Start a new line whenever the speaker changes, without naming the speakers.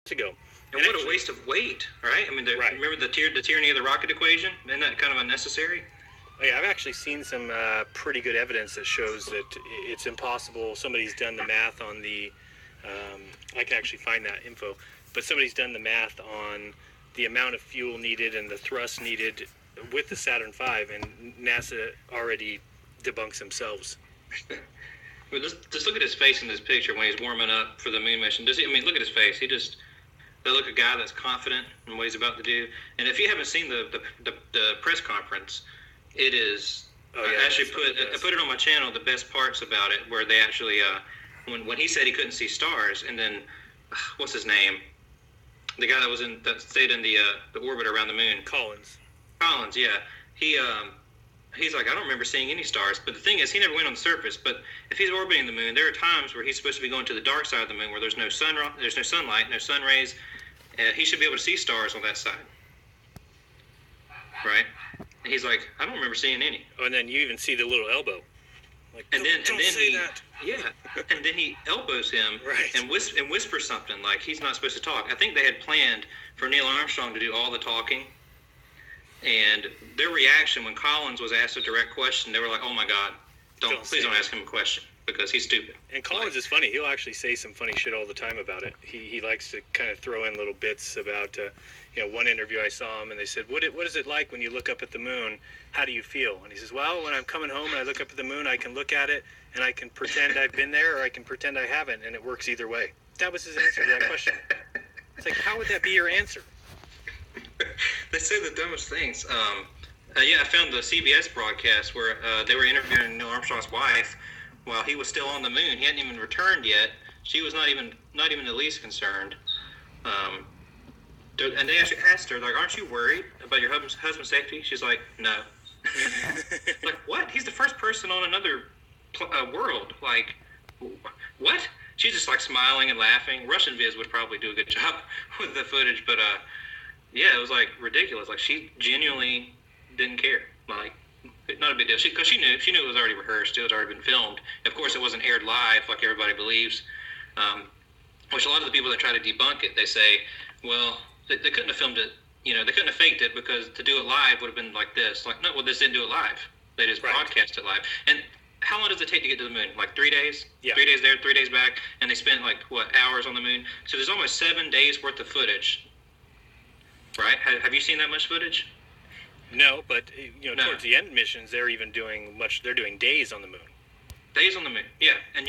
to go.
And what a waste of weight, right? I mean, remember the tyranny of the rocket equation? Isn't that kind of unnecessary?
Yeah, I've actually seen some pretty good evidence that shows that it's impossible. Somebody's done the math on the, I can actually find that info, but somebody's done the math on the amount of fuel needed and the thrust needed with the Saturn V, and NASA already debunks themselves.
Well, just look at his face in this picture when he's warming up for the moon mission. Look at his face. They look a guy that's confident in what he's about to do. And if you haven't seen the press conference, it is. I actually put it on my channel. The best parts about it, where they actually when he said he couldn't see stars, and then what's his name? The guy that stayed in the orbit around the moon.
Collins,
yeah. He's like, I don't remember seeing any stars. But the thing is, he never went on the surface. But if he's orbiting the moon, there are times where he's supposed to be going to the dark side of the moon, where there's no sunlight, no sun rays. He should be able to see stars on that side, right? And he's like, I don't remember seeing any.
Oh, and then you even see the little elbow. Like,
and then
say that.
Yeah, and then he elbows him
right.
and whispers something like he's not supposed to talk. I think they had planned for Neil Armstrong to do all the talking. And their reaction when Collins was asked a direct question, they were like, "Oh my God, please don't ask him a question because he's stupid."
And Collins is funny. He'll actually say some funny shit all the time about it. He likes to kind of throw in little bits about, one interview I saw him and they said, "What is it like when you look up at the moon? How do you feel?" And he says, "Well, when I'm coming home and I look up at the moon, I can look at it and I can pretend I've been there or I can pretend I haven't, and it works either way." That was his answer to that question. It's like, how would that be your answer?
They say the dumbest things. I found the CBS broadcast where they were interviewing Neil Armstrong's wife while he was still on the moon. He hadn't even returned yet. She was not even the least concerned. And they actually asked her, like, "Aren't you worried about your husband's safety?" She's like, "No." Like, what? He's the first person on another world. Like, what? She's just like smiling and laughing. Russian Viz would probably do a good job with the footage, but yeah, it was like ridiculous. Like, she genuinely didn't care. Like, not a big deal. Because she knew it was already rehearsed. It was already been filmed. Of course, it wasn't aired live like everybody believes. Which a lot of the people that try to debunk it, they say, well, they couldn't have filmed it. They couldn't have faked it because to do it live would have been like this. Like, no, well, this didn't do it live. They just broadcast it live. And how long does it take to get to the moon? Like 3 days?
Yeah.
3 days there, 3 days back. And they spent hours on the moon. So there's almost 7 days worth of footage. Right? Have you seen that much footage?
No, but towards the end missions, they're even doing they're doing days on the moon.
Days on the moon, yeah. And